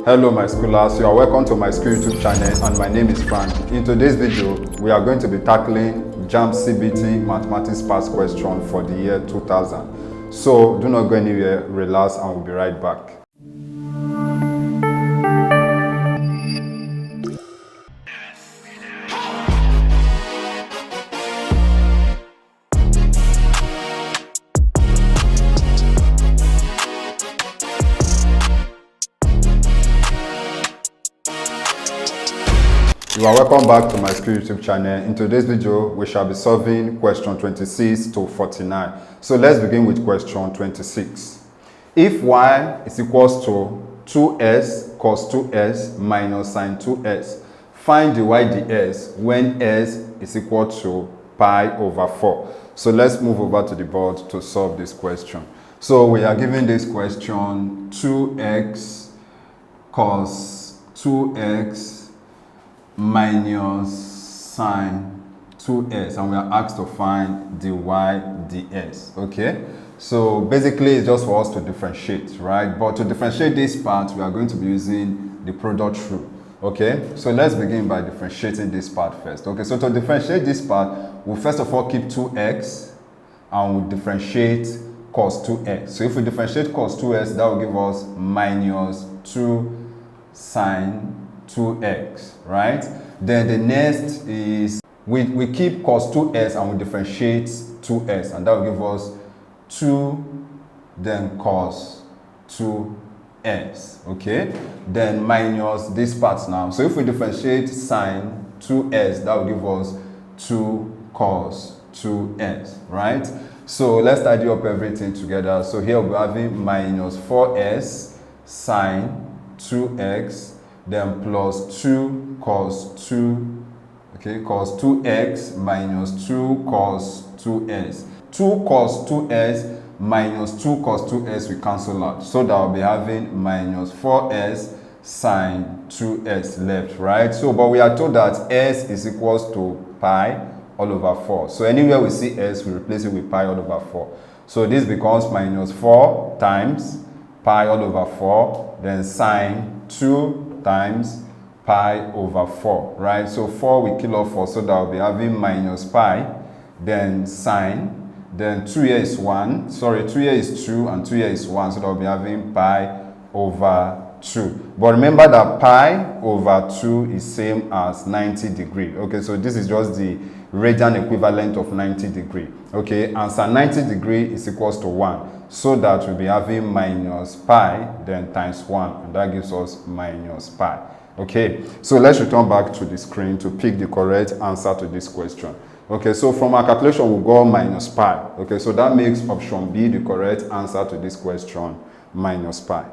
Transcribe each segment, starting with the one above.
Hello my schoolers, you are welcome to my school YouTube channel and my name is Frank. In today's video, we are going to be tackling JAMB CBT mathematics past question for the year 2000. So do not go anywhere, relax and we'll be right back. You are welcome back to my school YouTube channel. In today's video, we shall be solving question 26 to 49. So let's begin with question 26. If y is equals to 2s cos 2s minus sine 2s, find dy ds when s is equal to pi over 4. So let's move over to the board to solve this question. So we are given this question 2x cos 2x minus sine 2s, and we are asked to find dy ds. Okay, so basically it's just for us to differentiate, right? But to differentiate this part, we are going to be using the product rule. Okay, so let's begin by differentiating this part first. Okay, so to differentiate this part, we'll first of all keep 2x and we'll differentiate cos 2x. So if we differentiate cos 2s, that will give us minus 2 sine 2x, right? Then the next is we keep cos 2s and we differentiate 2s, and that will give us 2 then cos 2s. Okay, then minus this part now. So if we differentiate sine 2s, that will give us 2 cos 2s, right? So let's tidy up everything together. So here we're having minus 4s sine 2x, then plus 2 cos 2, okay, cos 2x minus 2 cos 2s. 2 cos 2s minus 2 cos 2s we cancel out. So that will be having minus 4s sine 2s left, right? So, but we are told that s is equals to pi all over 4. So anywhere we see s, we replace it with pi all over 4. So this becomes minus 4 times pi all over 4, then sine 2 times pi over 4, right? So 4 we kill off 4, so that will be having minus pi, then sine, then 2 here is 1, sorry, 2 here is 2, and 2 here is 1, so that will be having pi over 2. But remember that pi over 2 is same as 90 degree. Okay, so this is just the radian equivalent of 90 degree. Okay, and so 90 degree is equals to 1. So that we'll be having minus pi, then times 1, and that gives us minus pi. Okay, so let's return back to the screen to pick the correct answer to this question. Okay, so from our calculation, we'll go minus pi. Okay, so that makes option B the correct answer to this question, minus pi.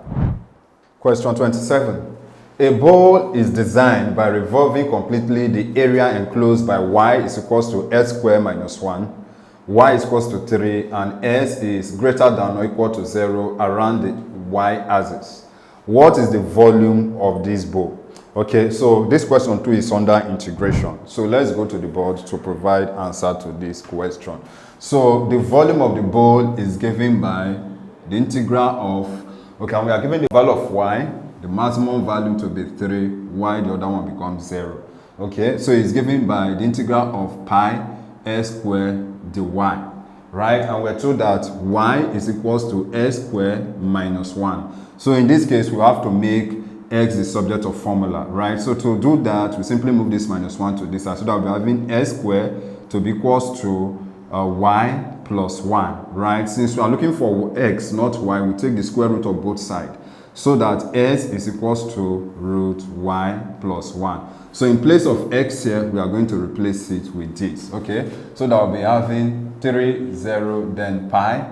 Question 27. A ball is designed by revolving completely the area enclosed by y is equals to s squared minus 1. Y is equals to 3 and s is greater than or equal to 0 around the y-axis. What is the volume of this ball? Okay, so this question 2 is under integration. So let's go to the board to provide answer to this question. So the volume of the ball is given by the integral of, okay, we are given the value of y, the maximum value to be 3, y the other one becomes 0. Okay, so it's given by the integral of pi s squared dy, right? And we're told that y is equals to s squared minus 1. So in this case, we have to make x the subject of formula, right? So to do that, we simply move this minus 1 to this side, so that we're having s squared to be equals to y plus 1, right? Since we are looking for x, not y, we take the square root of both sides, so that s is equals to root y plus 1. So in place of x here, we are going to replace it with this, okay? So that will be having 3, 0, then pi,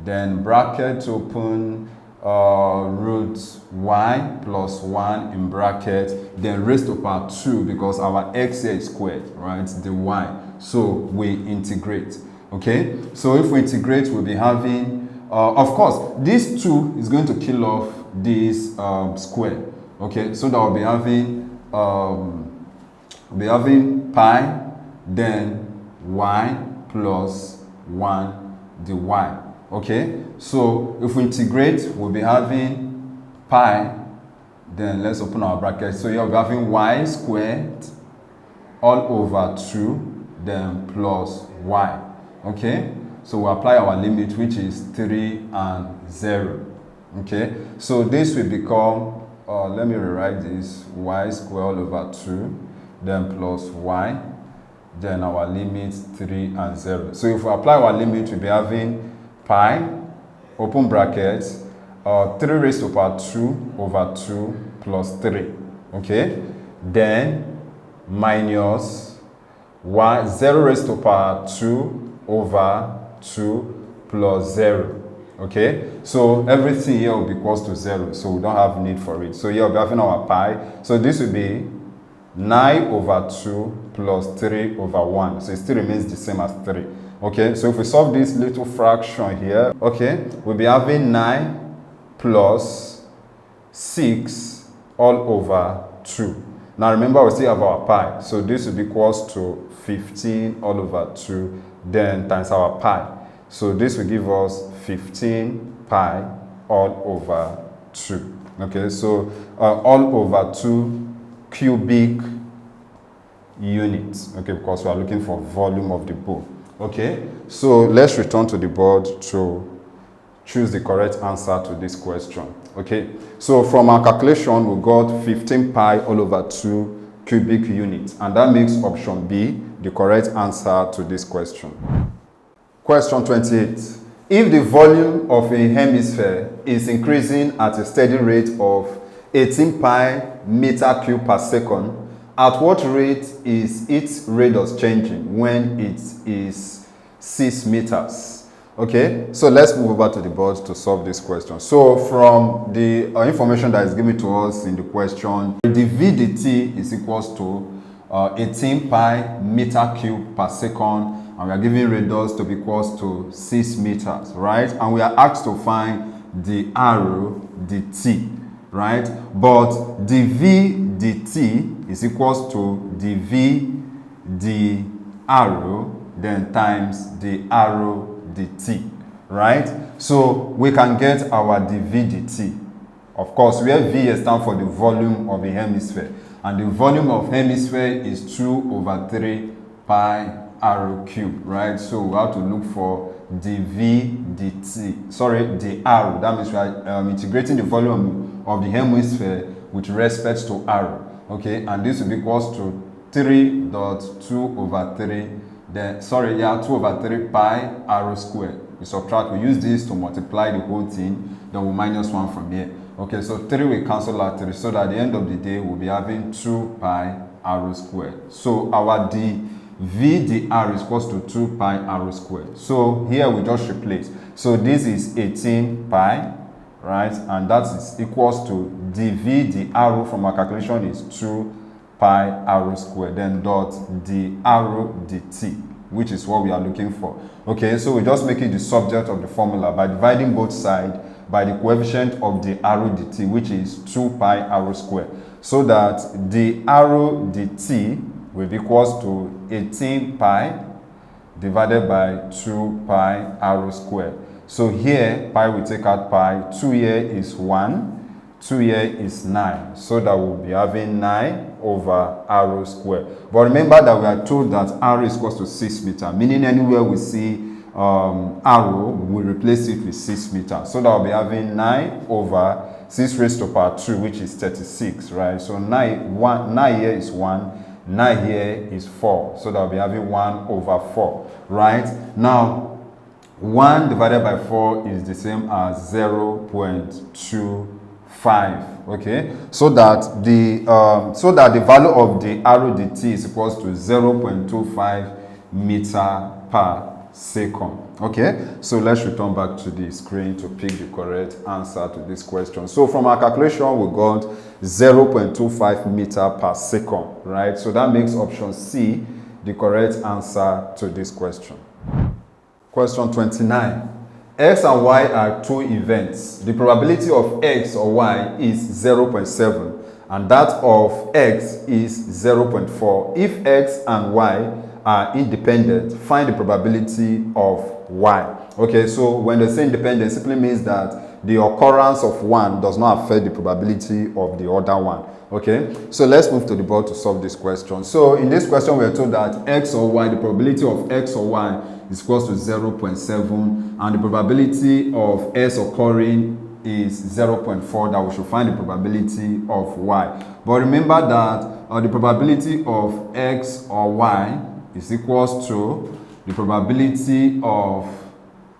then bracket open, root y plus 1 in bracket, then raised to power 2 because our x here is squared, right? The y. So we integrate, okay? So if we integrate, we'll be having, of course, this 2 is going to kill off this square, okay? So that will be having pi, then y plus 1 dy. Okay, so if we integrate, we'll be having pi Then let's open our bracket. So here we're having y squared all over 2, then plus y. Okay, so we apply our limit, which is 3 and 0. Okay, so this will become, let me rewrite this, y squared all over 2, then plus y, then our limit 3 and 0. So if we apply our limit, we'll be having pi, open brackets, 3 raised to power 2 over 2 plus 3. Okay, then minus y 0 raised to power 2 over 2 plus 0. Okay, so everything here will be equals to 0, so we don't have need for it. So here we'll be having our pi. So this will be 9 over 2 plus 3 over 1. So it still remains the same as 3. Okay, so if we solve this little fraction here, okay, we'll be having 9 plus 6 all over 2. Now remember, we still have our pi. So this will be equals to 15 all over 2, then times our pi. So this will give us 15 pi all over 2. Okay, so all over 2 cubic units. Okay, because we are looking for volume of the bowl. Okay, so let's return to the board to choose the correct answer to this question. Okay, so from our calculation, we got 15 pi all over 2 cubic units, and that makes option B the correct answer to this question. Question 28. If the volume of a hemisphere is increasing at a steady rate of 18 pi meter cube per second, at what rate is its radius changing when it is 6 meters? Okay, so let's move over to the board to solve this question. So from the information that is given to us in the question, the dVdt is equals to 18 pi meter cube per second, and we are given radius to be equals to 6 meters, right? And we are asked to find the arrow dt, right? But dv dt is equals to dv the arrow then times the arrow dt, right? So we can get our dv dt. Of course, where v stands for the volume of a hemisphere, and the volume of hemisphere is 2 over 3 pi arrow cube, right? So we have to look for dv dt, sorry, the arrow. That means we are integrating the volume of the hemisphere with respect to arrow. Okay, and this will be equals to 3.2 over 3, then, sorry, yeah, 2 over 3 pi arrow square. We subtract, we use this to multiply the whole thing, then we minus 1 from here. Okay, so 3 will cancel out 3, so that at the end of the day, we'll be having 2 pi arrow square. So our dr is equals to 2 pi arrow square. So here we just replace. So this is 18 pi, right? And that is equals to dv, the arrow from our calculation is 2 pi arrow square, then dot the arrow dt, which is what we are looking for. Okay, so we just make it the subject of the formula by dividing both sides by the coefficient of the arrow dt, which is 2 pi arrow square, so that the arrow dt will be equals to 18 pi divided by 2 pi arrow square. So here pi will take out pi, 2 here is 1, 2 here is 9, so that we'll be having 9 over arrow square. But remember that we are told that arrow is equals to 6 meters, meaning anywhere we see arrow, we will replace it with 6 meters. So that we'll be having 9 over 6 raised to power 2, which is 36, right? So 9 here is 1, 9 here is 4, so that we'll be having 1 over 4, right? Now 1 divided by 4 is the same as 0.25. Okay, so that the value of the arrow dt is equals to 0.25 meter per second. Okay, so let's return back to the screen to pick the correct answer to this question. So from our calculation, we got 0.25 meter per second, right? So that makes option C the correct answer to this question. Question 29. X and Y are two events. The probability of X or Y is 0.7 and that of X is 0.4. If X and Y are independent, find the probability of Y. Okay, so when they say independent, simply means that the occurrence of one does not affect the probability of the other one. Okay, so let's move to the board to solve this question. So in this question, we are told that x or y, the probability of x or y is equals to 0.7, and the probability of s occurring is 0.4, that we should find the probability of y. But remember that the probability of x or y is equals to the probability of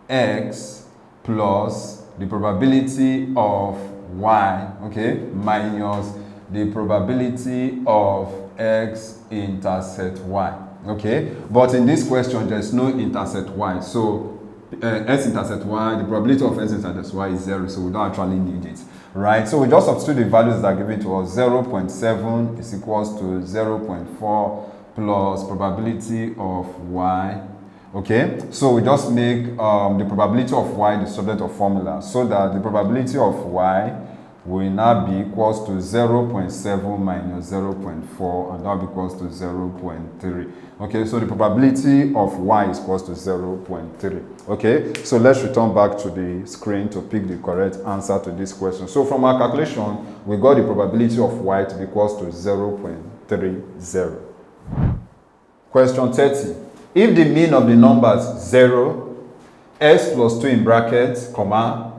x plus the probability of y, okay, minus the probability of x intersect y, okay. But in this question, there's no intersect y, so s intersect y, the probability of s intersect y is 0, so we don't actually need it, right? So we just substitute the values that are given to us. 0.7 is equals to 0.4 plus probability of y. Okay, so we just make the probability of y the subject of formula, so that the probability of y will now be equals to 0.7 minus 0.4, and that will be equals to 0.3. Okay, so the probability of y is equals to 0.3. Okay, so let's return back to the screen to pick the correct answer to this question. So from our calculation, we got the probability of y to be equals to 0.30. Question 30. If the mean of the numbers 0, x plus 2 in brackets, comma,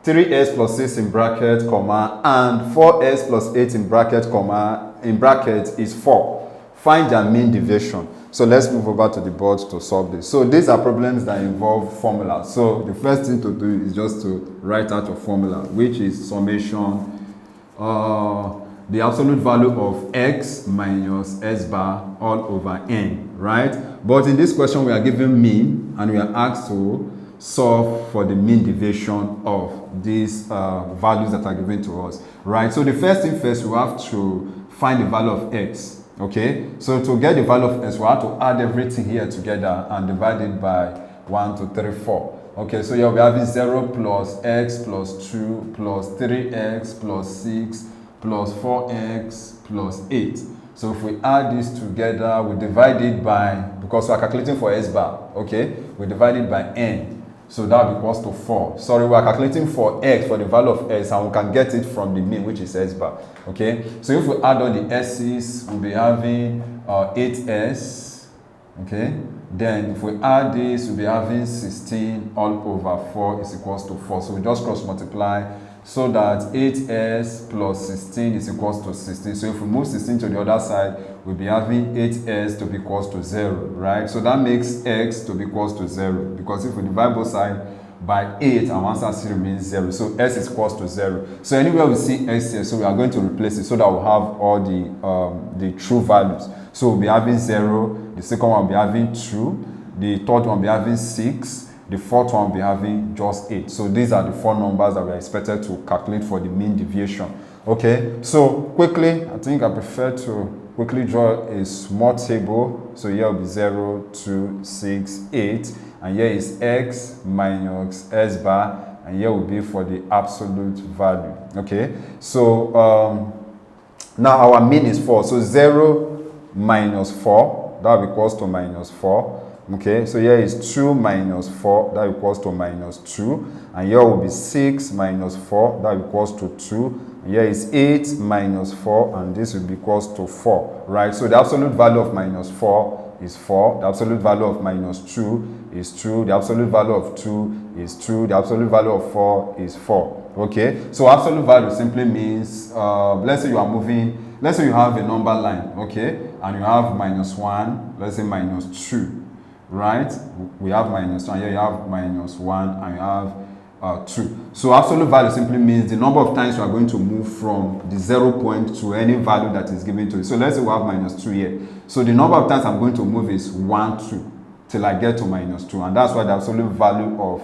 3x plus 6 in bracket, comma, and 4x plus 8 in bracket, comma, in bracket is 4. Find their mean deviation. So let's move over to the board to solve this. So these are problems that involve formulas. So the first thing to do is just to write out a formula, which is summation, the absolute value of x minus s bar all over n, right? But in this question, we are given mean, and we are asked to solve for the mean deviation of these values that are given to us, right? So the first thing first, we have to find the value of x, okay? So to get the value of x, we have to add everything here together and divide it by 1, 2, 3, 4. Okay, so here we have 0 plus x plus 2 plus 3x plus 6 plus 4x plus 8. So if we add this together, we divide it by, because we are calculating for s bar, okay? We divide it by n. So that will be equals to 4. Sorry, we are calculating for x, for the value of x, and we can get it from the mean, which is s bar, okay? So if we add all the s's, we'll be having 8s, okay? Then if we add this, we'll be having 16 all over 4 is equals to 4. So we just cross multiply, so that 8s plus 16 is equals to 16. So if we move 16 to the other side, we'll be having 8s to be equals to 0, right? So that makes x to be equals to 0, because if we divide both sides by 8, and one side still remains 0, so s is equals to 0. So anywhere we see s here, so we are going to replace it so that we'll have all the true values. So we'll be having 0, the second one will be having 2, the third one will be having 6, the fourth one will be having just 8. So these are the 4 numbers that we are expected to calculate for the mean deviation. Okay, so quickly, I think I prefer to quickly draw a small table. So here will be 0, 2, 6, 8, and here is x minus s bar, and here will be for the absolute value. Okay, so now our mean is 4. So 0 minus 4, that will be equals to minus 4. Okay, so here is 2 minus 4, that equals to minus 2. And here will be 6 minus 4, that equals to 2. And here is 8 minus 4, and this will be equals to 4, right? So the absolute value of minus 4 is 4. The absolute value of minus 2 is 2. The absolute value of 2 is 2. The absolute value of 4 is 4. Okay, so absolute value simply means, let's say you are moving, let's say you have a number line, okay, and you have minus 1, let's say minus 2. Right, we have minus 2, and here you have minus 1, and you have 2. So absolute value simply means the number of times you are going to move from the 0 point to any value that is given to you. So let's say we have minus 2 here. So the number of times I'm going to move is 1, 2, till I get to minus 2, and that's why the absolute value of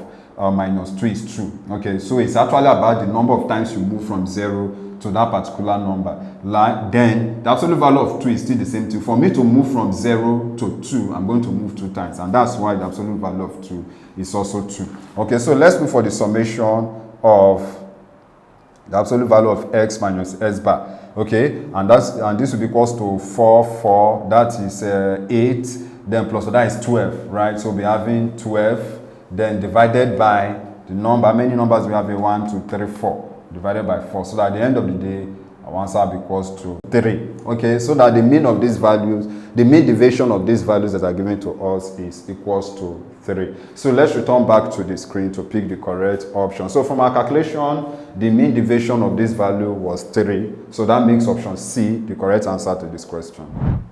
minus 2 is 2. Okay, so it's actually about the number of times you move from 0 to that particular number. Like, then the absolute value of 2 is still the same thing. For me to move from 0 to 2, I'm going to move 2 times, and that's why the absolute value of 2 is also 2. Okay, so let's look for the summation of the absolute value of x minus s bar. Okay, and this will be equals to 4, 4, that is 8, then plus that is 12, right? So we'll be having 12, then divided by the number, how many numbers we have here, 1, 2, 3, 4, divided by 4. So that at the end of the day, our answer will be equals to 3. Okay, so that the mean of these values, the mean deviation of these values that are given to us is equals to 3. So let's return back to the screen to pick the correct option. So from our calculation, the mean deviation of this value was 3. So that makes option C the correct answer to this question.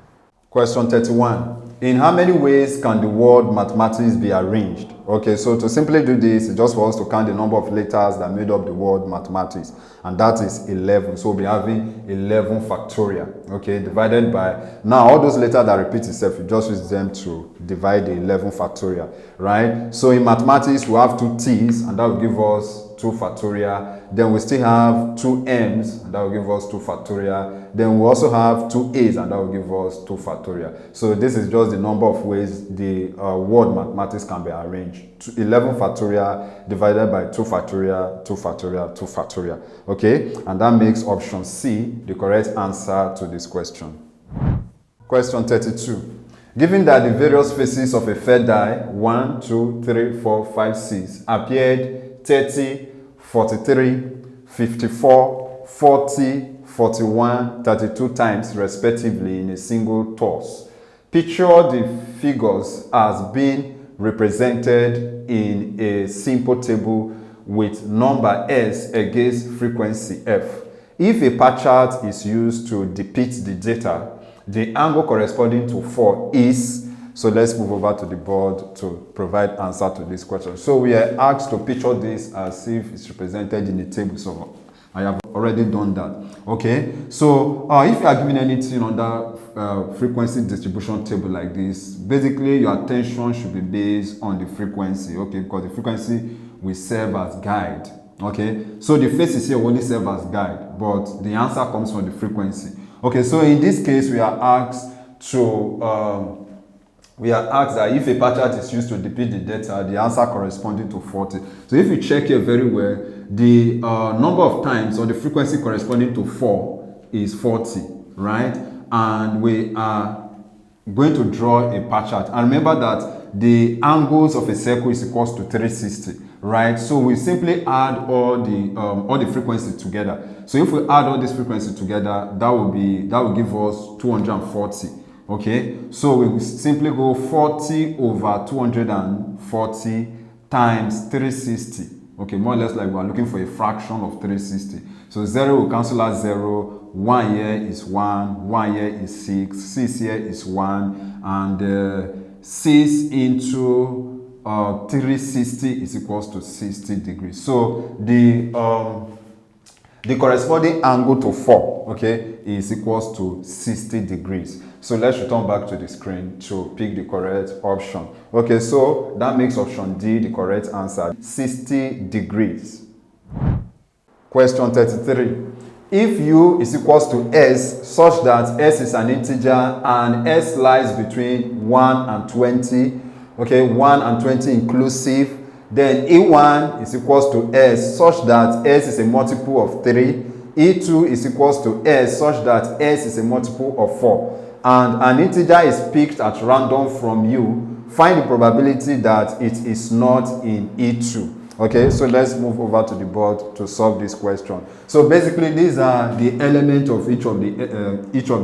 Question 31. In how many ways can the word mathematics be arranged? Okay, so to simply do this, it's just for us to count the number of letters that made up the word mathematics, and that is 11. So we'll be having 11 factorial, okay, divided by, now all those letters that repeat itself, you just use them to divide the 11 factorial, right? So in mathematics, we have 2 t's, and that will give us 2 factorial. Then we still have 2 m's, and that will give us 2 factorial. Then we also have 2 a's, and that will give us 2 factorial. So this is just the number of ways the word mathematics can be arranged. 11 factorial divided by 2 factorial, 2 factorial, 2 factorial. Okay, and that makes option C the correct answer to this question. Question 32. Given that the various faces of a fair die 1, 2, 3, 4, 5, 6 appeared 30, 43, 54, 40, 41, 32 times respectively in a single toss, picture the figures as being represented in a simple table with number S against frequency F. If a pie chart is used to depict the data, the angle corresponding to 4 is, so let's move over to the board to provide answer to this question. So we are asked to picture this as if it's represented in a table. So I have already done that. Okay, so if you are given anything on that frequency distribution table like this, basically your attention should be based on the frequency, okay, because the frequency will serve as guide. Okay, so the faces here only serve as guide, but the answer comes from the frequency. Okay, so in this case, we are asked that if a pie chart is used to depict the data, the answer corresponding to 40. So if you check here very well, the number of times or the frequency corresponding to 4 is 40, right? And we are going to draw a pie chart. And remember that the angles of a circle is equals to 360, right? So we simply add all the frequencies together. So if we add all this frequency together, that will give us 240. Okay, so we simply go 40 over 240 times 360. Okay, more or less like we are looking for a fraction of 360. So 0 will cancel out 0, 1 here is 1, 1 here is 6, 6 here is 1, and 6 into 360 is equals to 60 degrees. So the corresponding angle to 4, okay, is equals to 60 degrees. So let's return back to the screen to pick the correct option. Okay, so that makes option D the correct answer, 60 degrees. Question 33. If U is equals to S such that S is an integer and S lies between 1 and 20, okay, 1 and 20 inclusive, then E1 is equals to S such that S is a multiple of 3, E2 is equals to S such that S is a multiple of 4, and an integer is picked at random from U, find the probability that it is not in E2. Okay, so let's move over to the board to solve this question. So basically these are the elements of each of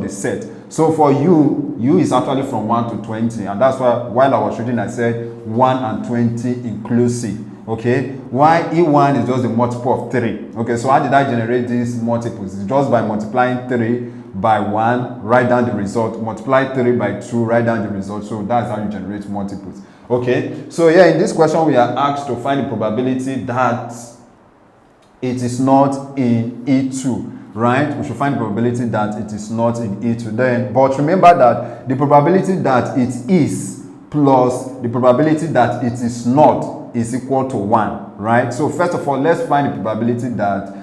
the set. So for U is actually from 1 to 20, and that's why while I was reading I said 1 and 20 inclusive. Okay, why E1 is just the multiple of 3. Okay, so how did I generate these multiples? It's just by multiplying 3 by 1, write down the result, multiply 3 by 2, write down the result. So that's how you generate multiples. Okay, so yeah, in this question we are asked to find the probability that it is not in E2, right? We should find the probability that it is not in E2 then, but remember that the probability that it is plus the probability that it is not is equal to 1, right? So first of all, let's find the probability that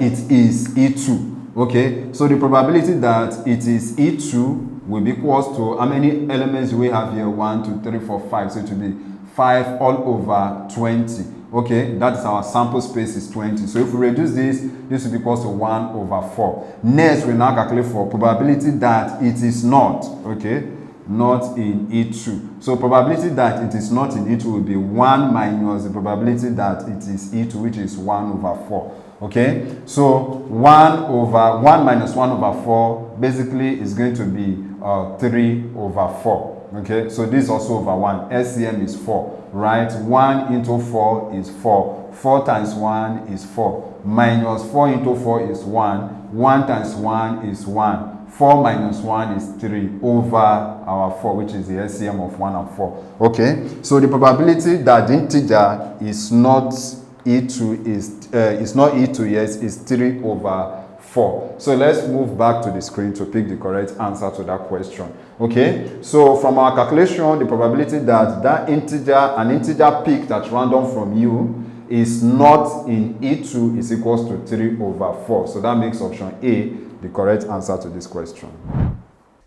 it is E2. Okay, so the probability that it is E2 will be equals to how many elements do we have here? 1, 2, 3, 4, 5. So it will be 5 all over 20. Okay, that is our sample space is 20. So if we reduce this will be equals to 1 over 4. Next, we now calculate for probability that it is not. Okay, not in E2. So probability that it is not in E2 will be 1 minus the probability that it is E2, which is 1 over 4. Okay, so 1 minus 1 over 4 basically is going to be 3 over 4. Okay, so this is also over 1. LCM is 4, right? 1 into 4 is 4. 4 times 1 is 4. Minus 4 into 4 is 1. 1 times 1 is 1. 4 minus 1 is 3 over our 4, which is the LCM of 1 and 4. Okay, so the probability that the integer is not E2 is not E2, yes, is 3 over 4. So let's move back to the screen to pick the correct answer to that question. Okay, so from our calculation, the probability that an integer picked at random from you is not in E2 is equals to 3 over 4. So that makes option A the correct answer to this question.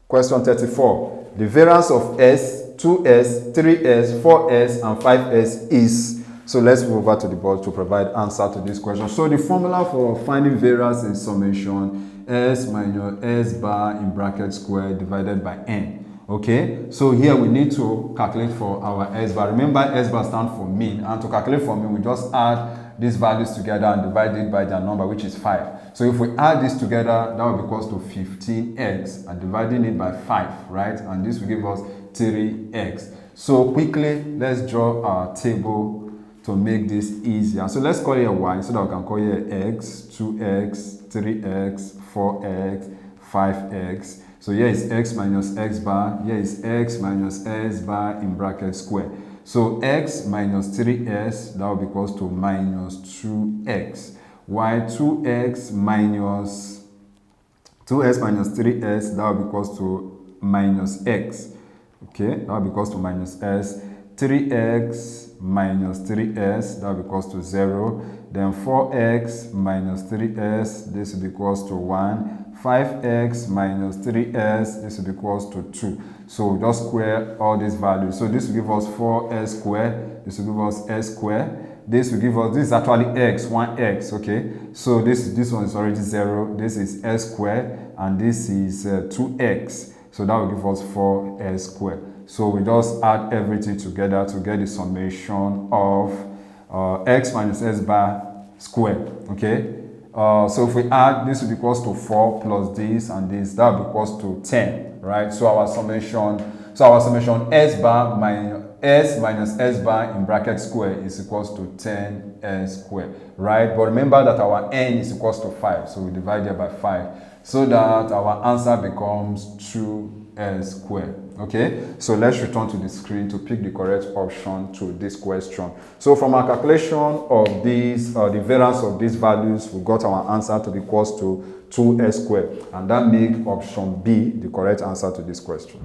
Question 34. The variance of S, 2S, 3S, 4S, and 5S is. So let's move over to the board to provide answer to this question. So the formula for finding variance is summation S minus S bar in bracket square divided by N. Okay, so here we need to calculate for our S bar. Remember, S bar stands for mean, and to calculate for mean, we just add these values together and divide it by their number, which is 5. So if we add this together, that will be equals to 15x, and dividing it by 5, right? And this will give us 3x. So quickly, let's draw our table to make this easier. So let's call it a y, so that we can call it x, 2x, 3x, 4x, 5x. So here is x minus x bar, here is x minus s bar in bracket square. So x minus 3s, that will be equals to minus 2x. Y 2x minus 3s, that will be equals to minus x. Okay, that will be equals to minus s. 3x minus 3s, that will be equals to 0. Then 4x minus 3s, this will be equals to 1. 5x minus 3s, this will be equals to 2. So we just square all these values. So this will give us 4s squared, this will give us s squared. This will give us, this is actually x, 1x, okay? So this one is already 0, this is s squared, and this is 2x. So that will give us 4s squared. So we just add everything together to get the summation of x minus s bar squared, okay? So if we add, this will be equals to 4 plus this and this, that will be equals to 10, right? So our summation s bar minus s minus s bar in bracket square is equals to 10s squared, right? But remember that our n is equals to 5, so we divide it by 5, so that our answer becomes 2s squared. Okay, so let's return to the screen to pick the correct option to this question. So from our calculation of these, the variance of these values, we got our answer to be equals to 2s squared, and that makes option B the correct answer to this question.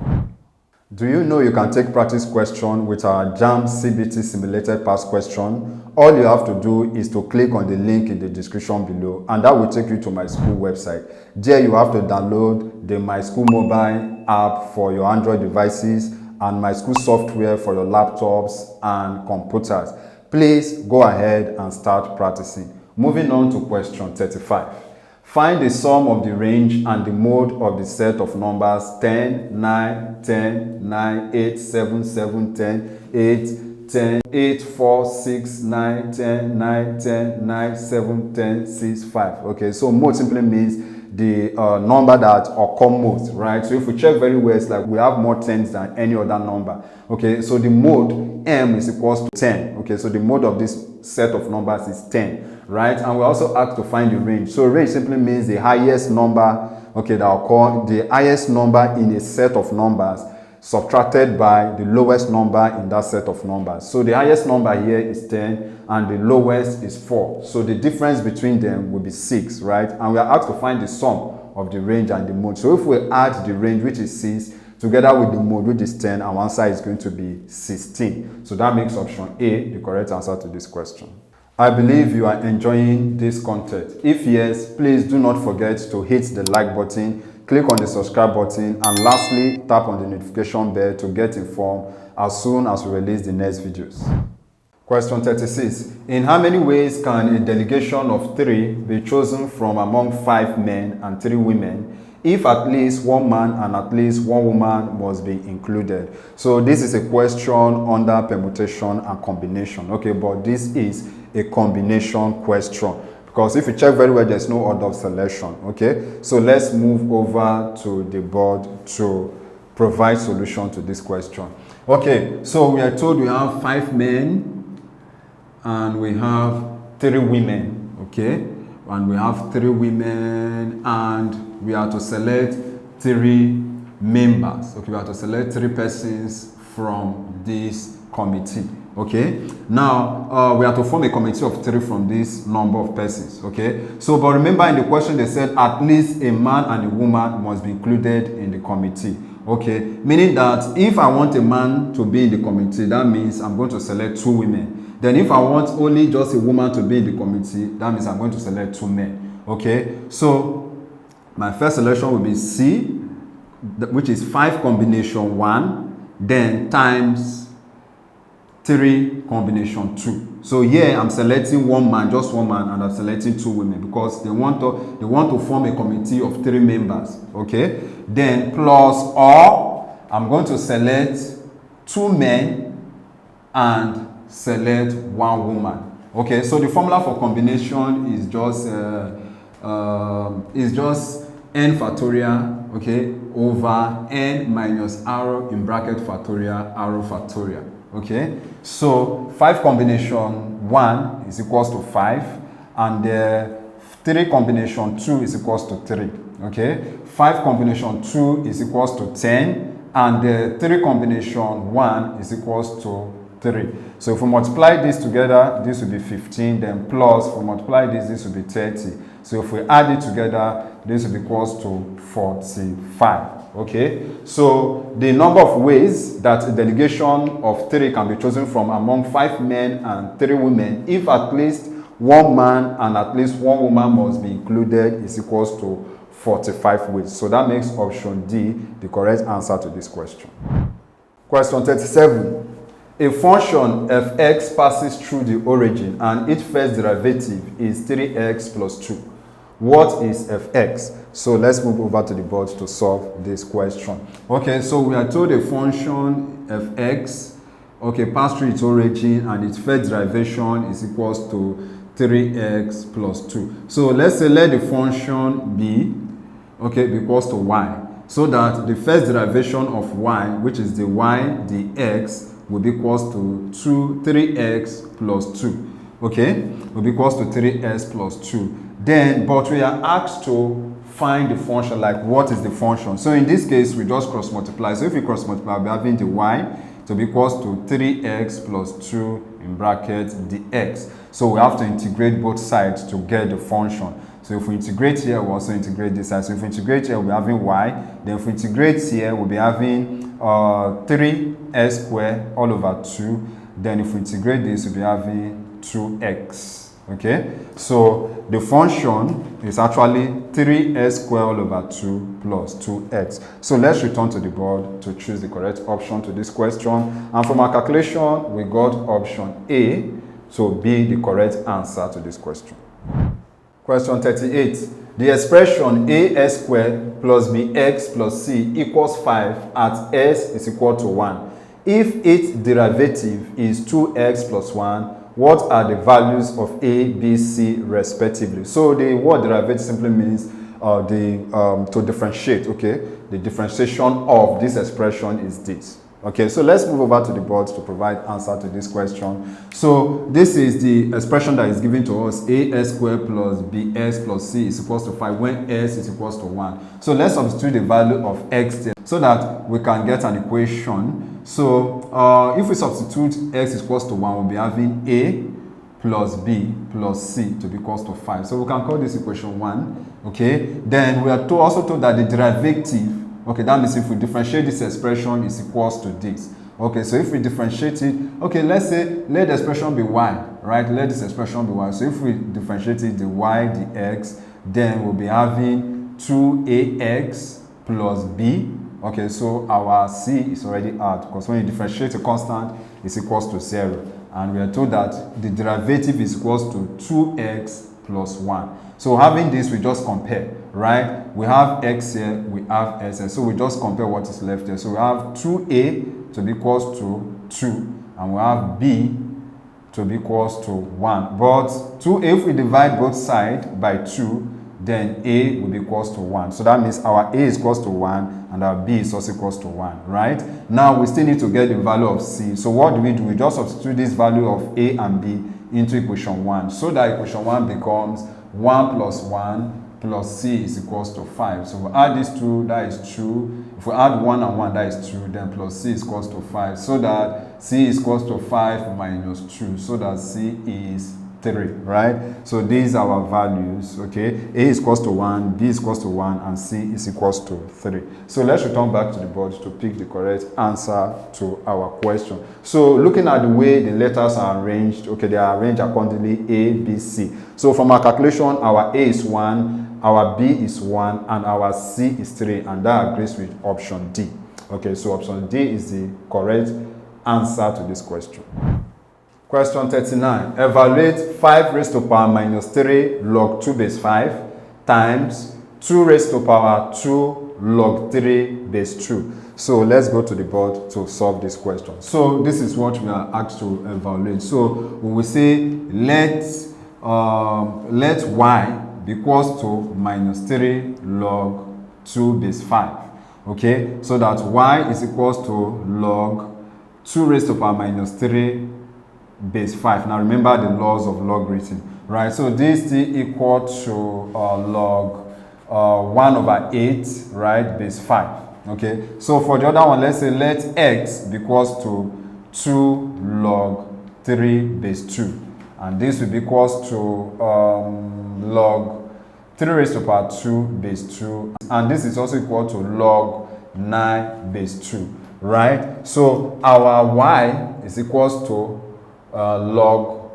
Do you know you can take practice question with our JAMB CBT simulated past question? All you have to do is to click on the link in the description below, and that will take you to Myschool website. There you have to download the Myschool mobile app for your Android devices and Myschool software for your laptops and computers. Please go ahead and start practicing. Moving on to question 35. Find the sum of the range and the mode of the set of numbers 10, 9, 10, 9, 8, 7, 7, 10, 8, 10, 8, 4, 6, 9, 10, 9, 10, 9, 7, 10, 6, 5. Okay, so mode simply means the number that occur most, right? So if we check very well, it's like we have more tens than any other number. Okay, so the mode m is equals to 10. Okay, so the mode of this set of numbers is 10, right? And we also asked to find the range. So range simply means the highest number, okay, that occur, the highest number in a set of numbers subtracted by the lowest number in that set of numbers. So the highest number here is 10 and the lowest is 4. So the difference between them will be 6, right? And we are asked to find the sum of the range and the mode. So if we add the range, which is 6, together with the mode, which is 10, and one side is going to be 16. So that makes option A the correct answer to this question. I believe you are enjoying this content. If yes, please do not forget to hit the like button, click on the subscribe button, and lastly, tap on the notification bell to get informed as soon as we release the next videos. Question 36. In how many ways can a delegation of 3 be chosen from among 5 men and 3 women if at least 1 man and at least 1 woman must be included? So this is a question under permutation and combination. Okay, but this is a combination question, because if you check very well, there's no order of selection. Okay, so let's move over to the board to provide solution to this question. Okay, so we are told we have 5 men and we have 3 women, okay? And we have 3 women and we are to select 3 members. Okay, we are to select 3 persons from this committee, okay? Now, we are to form a committee of 3 from this number of persons, okay? So, but remember in the question they said at least a man and a woman must be included in the committee. Okay, meaning that if I want a man to be in the committee, that means I'm going to select 2 women. Then if I want only just a woman to be in the committee, that means I'm going to select 2 men. Okay, so my first selection will be C, which is 5 combination 1, then times 3 combination 2. So here I'm selecting 1 man, just 1 man, and I'm selecting 2 women because they want to form a committee of 3 members. Okay, then plus, or I'm going to select 2 men and select 1 woman. Okay, so the formula for combination is just n factorial, okay, over n minus r in bracket factorial r factorial. Okay, so 5 combination 1 is equals to 5, and 3 combination 2 is equals to 3. Okay, 5 combination 2 is equals to 10, and 3 combination 1 is equals to 3. So if we multiply this together, this will be 15, then plus, if we multiply this will be 30. So if we add it together, this will be equals to 45. Okay, so the number of ways that a delegation of 3 can be chosen from among 5 men and 3 women if at least 1 man and at least 1 woman must be included is equals to 45 ways. So that makes option D the correct answer to this question. Question 37. A function f(x) passes through the origin and its first derivative is 3x plus 2. What is f(x)? So let's move over to the board to solve this question. Okay, so we are told a function f(x), okay, pass through its origin and its first derivation is equals to 3x plus 2. So let's say let the function be, okay, be equals to y. So that the first derivation of y, which is the y dx, will be equals to 3x plus 2. Okay, will be equals to 3x plus 2. Then, but we are asked to find the function, like what is the function. So in this case, we just cross multiply. So if we cross multiply, we'll be having the y to be equals to 3x plus 2 in bracket dx. So we have to integrate both sides to get the function. So if we integrate here, we'll also integrate this side. So if we integrate here, we'll be having y. Then if we integrate here, we'll be having 3x squared all over 2. Then if we integrate this, we'll be having 2x. Okay, so the function is actually 3x squared all over 2 plus 2x. So let's return to the board to choose the correct option to this question. And from our calculation, we got option A to be the correct answer to this question. Question 38. The expression ax squared plus bx plus c equals 5 at s is equal to 1. If its derivative is 2x plus 1, what are the values of a, b, c respectively? So the word derivative simply means to differentiate. Okay, the differentiation of this expression is this. Okay, so let's move over to the board to provide answer to this question. So this is the expression that is given to us, ax squared plus bx plus c is equals to 5 when s is equals to 1. So let's substitute the value of x there so that we can get an equation. So if we substitute x is equals to 1, we'll be having a plus b plus c to be equals to 5. So we can call this equation 1. Okay, then we are also told that the derivative, okay, that means if we differentiate this expression is equals to this. Okay, so if we differentiate it, okay, let's say let the expression be y, right? Let this expression be y. So if we differentiate it, the y dx, then we'll be having 2ax plus b. Okay, so our c is already out because when you differentiate a constant, it's equals to 0. and we are told that the derivative is equals to 2x plus 1. So having this, we just compare, right? We have x here, we have s here. So we just compare what is left here. So we have 2a to be equals to 2, and we have b to be equals to 1. But if we divide both sides by 2, then a will be equals to 1. So that means our a is equals to 1 and our b is also equals to 1, right? Now we still need to get the value of c. So what do? We just substitute this value of a and b into equation 1. So that equation 1 becomes 1 plus 1 plus c is equals to 5. So we add these two, that is 2. If we add 1 and 1, that is 2. Then plus c is equals to 5. So that c is equals to 5 minus 2. So that c is 3, right? So these are our values, okay? A is equals to 1, B is equals to 1, and C is equals to 3. So let's return back to the board to pick the correct answer to our question. So looking at the way the letters are arranged, okay, they are arranged accordingly A, B, C. So from our calculation, our A is 1, our B is 1, and our C is 3, and that agrees with option D. Okay, so option D is the correct answer to this question. Question 39. Evaluate 5 raised to power minus 3 log 2 base 5 times 2 raised to power 2 log 3 base 2. So let's go to the board to solve this question. So this is what we are asked to evaluate. So when we say let y be equals to minus 3 log 2 base 5. Okay, so that y is equals to log 2 raised to power minus 3 base 5. Now remember the laws of logarithm, right? So this is equal to log 1 over 8, right, base 5. Okay, so for the other one, let's say let x be equals to 2 log 3 base 2, and this will be equals to log 3 raised to power 2 base 2, and this is also equal to log 9 base 2, right? So our y is equals to log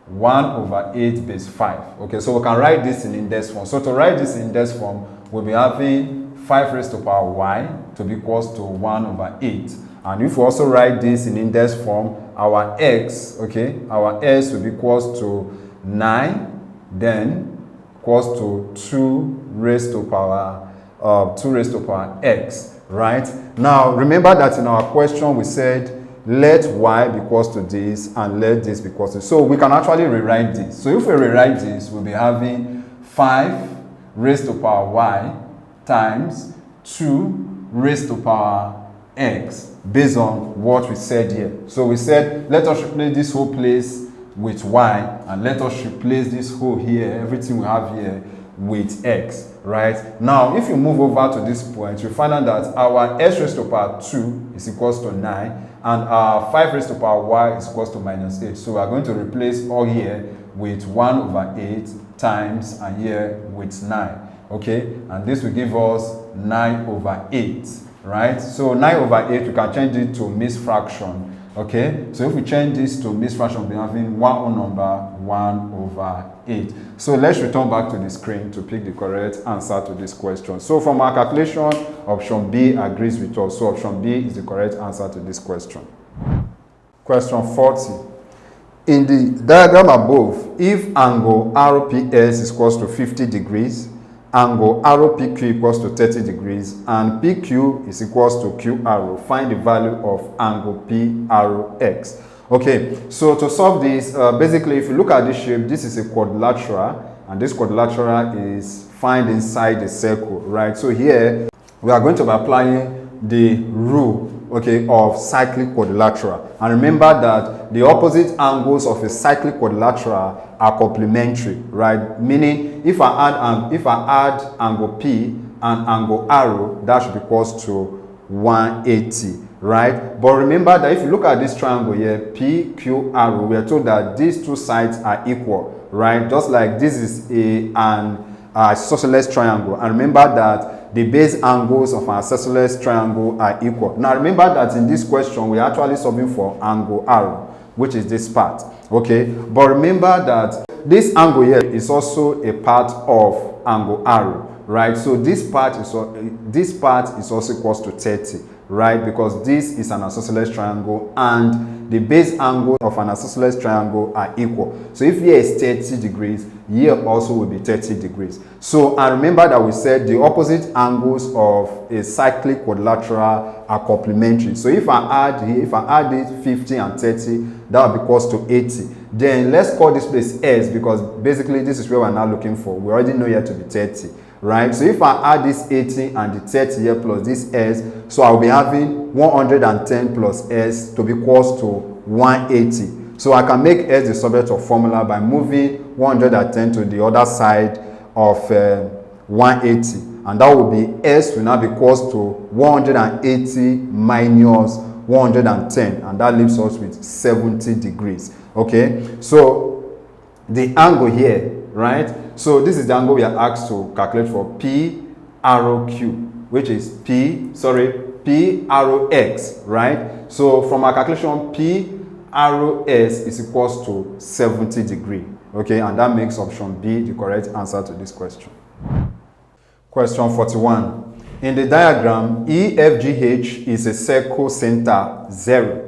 1 over 8 base 5. Okay, so we can write this in index form. So to write this in index form, we'll be having 5 raised to power y to be equals to 1 over 8. And if we also write this in index form, our x, okay, our s will be equals to 9, then equals to 2 raised to power x, right? Now remember that in our question we said let y be equals to this and let this be equals to this. So we can actually rewrite this. So if we rewrite this, we'll be having 5 raised to power y times 2 raised to power x based on what we said here. So we said let us replace this whole place with y, and let us replace this whole here, everything we have here, with x, right? Now if you move over to this point, you find out that our s raised to power 2 is equals to 9, and our 5 raised to power y is equals to minus 8. So we are going to replace all here with 1 over 8 times and here with 9. Okay, and this will give us 9 over 8, right? So 9 over 8, we can change it to mixed fraction. Okay, so if we change this to mixed fraction, we'll be having one whole number 1 over 8. So let's return back to the screen to pick the correct answer to this question. So from our calculation, option B agrees with us. So option B is the correct answer to this question. Question 40. In the diagram above, if angle RPS is equals to 50 degrees, angle RPQ equals to 30 degrees, and PQ is equals to QR, find the value of angle PRX. Okay, so to solve this, basically if you look at this shape, this is a quadrilateral, and this quadrilateral is found inside the circle, right? So here we are going to be applying the rule, okay, of cyclic quadrilateral. And remember that the opposite angles of a cyclic quadrilateral are complementary, right? Meaning if I add angle P and angle R, that should be equals to 180, right? But remember that if you look at this triangle here, PQR, we are told that these two sides are equal, right? Just like this is an isosceles triangle, and remember that the base angles of an isosceles triangle are equal. Now remember that in this question we are actually solving for angle R, which is this part, okay? But remember that this angle here is also a part of angle R, right? So this part is also equals to 30, right? Because this is an isosceles triangle and the base angle of an isosceles triangle are equal. So if here is 30 degrees, here also will be 30 degrees. So, and remember that we said the opposite angles of a cyclic quadrilateral are complementary. So if I add here, if I add it 50 and 30, that will be equals to 80. Then let's call this place S, because basically this is where we're now looking for. We already know here to be 30, right? So if I add this 80 and the 30 here plus this S, so I'll be having 110 plus S to be equals to 180. So I can make S the subject of formula by moving 110 to the other side of 180. And that will be S will now be equals to 180 minus 110. And that leaves us with 70 degrees. Okay, so the angle here, right? So this is the angle we are asked to calculate for P arrow Q, which is P arrow X, right? So from our calculation, P arrow S is equals to 70 degree. Okay, and that makes option B the correct answer to this question. Question 41. In the diagram, EFGH is a circle center 0.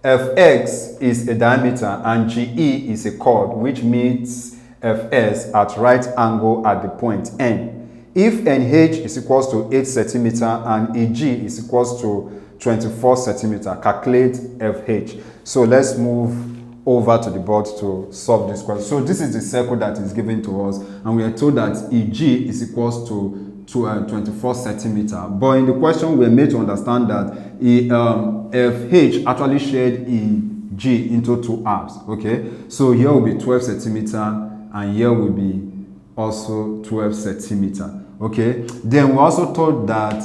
Fx is a diameter and GE is a chord which meets Fs at right angle at the point N. If NH is equals to 8 centimeter and EG is equals to 24 centimeter, calculate FH. So let's move over to the board to solve this question. So this is the circle that is given to us, and we are told that EG is equals to 24 centimeter. But in the question, we are made to understand that FH actually shared EG into two halves. Okay, so here will be 12 centimeter, and here will be also 12 centimeter. Okay, then we also told that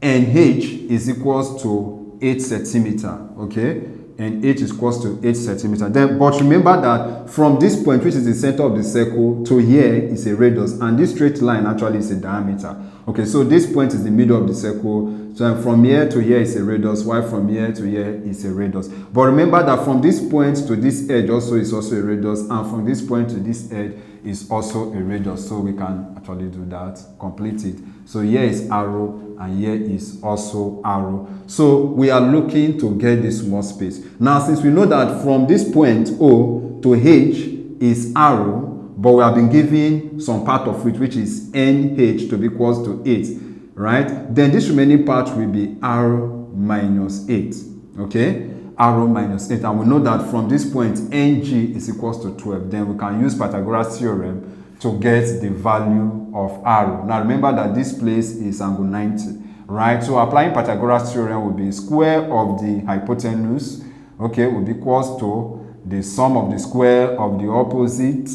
NH is equals to 8 centimeter. Okay, and H is equals to 8 centimeter. Then, but remember that from this point, which is the center of the circle, to here is a radius, and this straight line actually is a diameter. Okay, so this point is the middle of the circle. So from here to here is a radius, while from here to here is a radius. But remember that from this point to this edge also is also a radius, and from this point to this edge is also a radius. So we can actually do that, complete it. So here is arrow, and here is also arrow. So we are looking to get this small space. Now, since we know that from this point O to H is arrow, but we have been given some part of it, which is NH to be equals to 8, right? Then this remaining part will be arrow minus 8, okay? Arrow minus 8. And we know that from this point, NG is equals to 12. Then we can use Pythagoras theorem to get the value of arrow. Now remember that this place is angle 90, right? So applying Pythagoras theorem will be square of the hypotenuse, okay, will be equals to the sum of the square of the opposite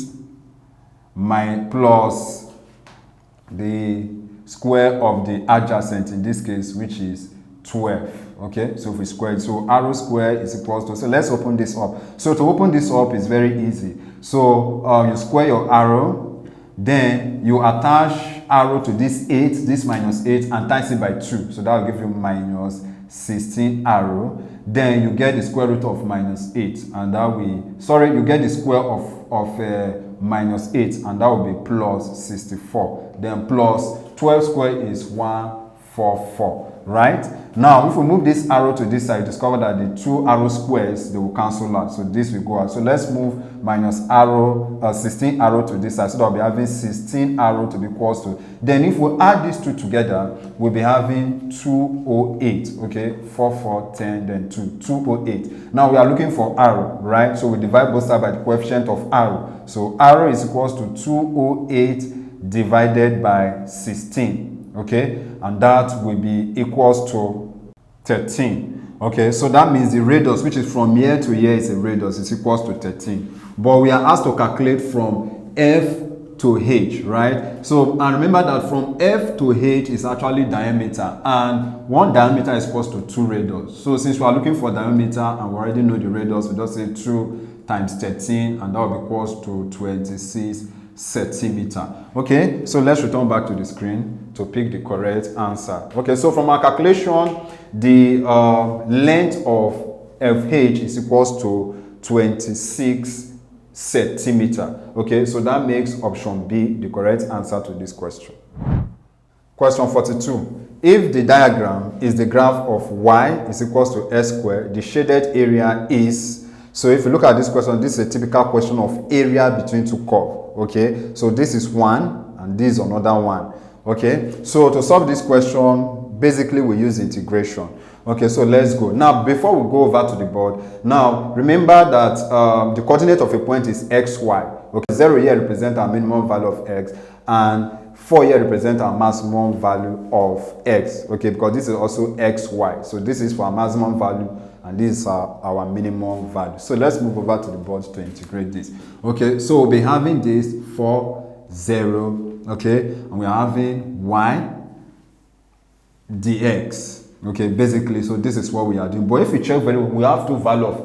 plus the square of the adjacent, in this case, which is 12. Okay, so if we square it, so arrow square is equals to, so let's open this up. So to open this up is very easy. So you square your arrow, then you attach arrow to this 8, this minus 8, and times it by 2. So that will give you minus 16 arrow. Then you get the square root of minus 8, and that will, sorry, you get the square of minus 8, and that will be plus 64. Then plus 12 square is 144, right? Now, if we move this arrow to this side, you discover that the two arrow squares, they will cancel out. So this will go out. So let's move minus arrow, 16 arrow to this side. So that we'll be having 16 arrow to be equals to. Then if we add these two together, we'll be having 208. Okay, 4, 4, 10, then 2, 208. Now we are looking for arrow, right? So we divide both sides by the coefficient of arrow. So arrow is equals to 208 divided by 16. Okay, and that will be equals to 13. Okay, so that means the radius, which is from here to here, is a radius, is equals to 13. But we are asked to calculate from F to H, right? So, and remember that from F to H is actually diameter, and one diameter is equals to 2 radius. So since we are looking for diameter and we already know the radius, we just say 2 times 13, and that will be equals to 26 centimeter. Okay, so let's return back to the screen to pick the correct answer. Okay, so from our calculation, the length of FH is equals to 26 centimeter. Okay, so that makes option B the correct answer to this question. Question 42. if the diagram is the graph of y is equals to s squared, the shaded area is, so if you look at this question, this is a typical question of area between two curves. Okay, so this is one and this is another one. Okay, so to solve this question, basically we use integration. Okay, so let's go. Now, before we go over to the board, now remember that the coordinate of a point is xy. Okay, 0 here represents our minimum value of x, and 4 here represents our maximum value of x. Okay, because this is also xy. So this is for our maximum value, and this is our minimum value. So let's move over to the board to integrate this. Okay, so we'll be having this 4, 0. Okay, and we're having y dx. Okay, basically, so this is what we are doing. But if you check very well, we have two values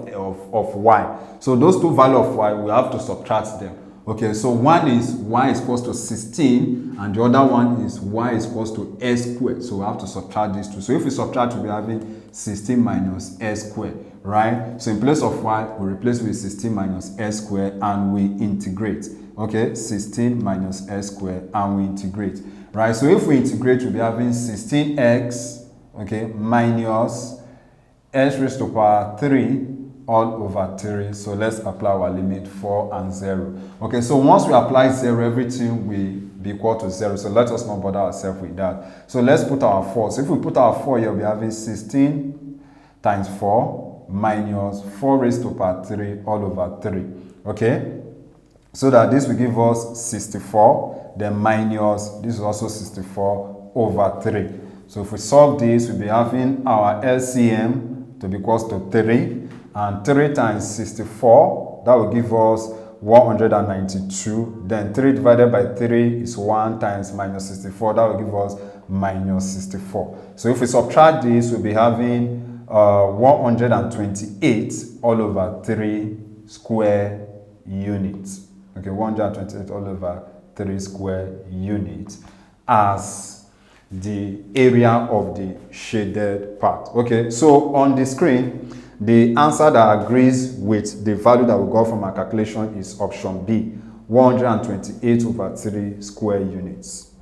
of y. So those two values of y, we have to subtract them. Okay, so one is y is equals to 16, and the other one is y is equals to s squared. So we have to subtract these two. So if we subtract, we'll be having 16 minus s squared, right? So in place of y, we replace with 16 minus s squared, and we integrate. Okay, 16 minus s squared, and we integrate, right? So if we integrate, we'll be having 16x, okay, minus s raised to power 3 all over 3. So let's apply our limit 4 and 0. Okay, so once we apply 0, everything will be equal to 0. So let us not bother ourselves with that. So let's put our 4. So if we put our 4 here, we'll be having 16 times 4 minus 4 raised to power 3 all over 3. Okay, so that this will give us 64. Then minus, this is also 64 over 3. So if we solve this, we'll be having our LCM to be equals to 3. And 3 times 64, that will give us 192. Then 3 divided by 3 is 1 times minus 64. That will give us minus 64. So if we subtract this, we'll be having 128 all over 3 square units. Okay, 128 all over 3 square units as the area of the shaded part. Okay, so on the screen, the answer that agrees with the value that we got from our calculation is option B, 128 over 3 square units.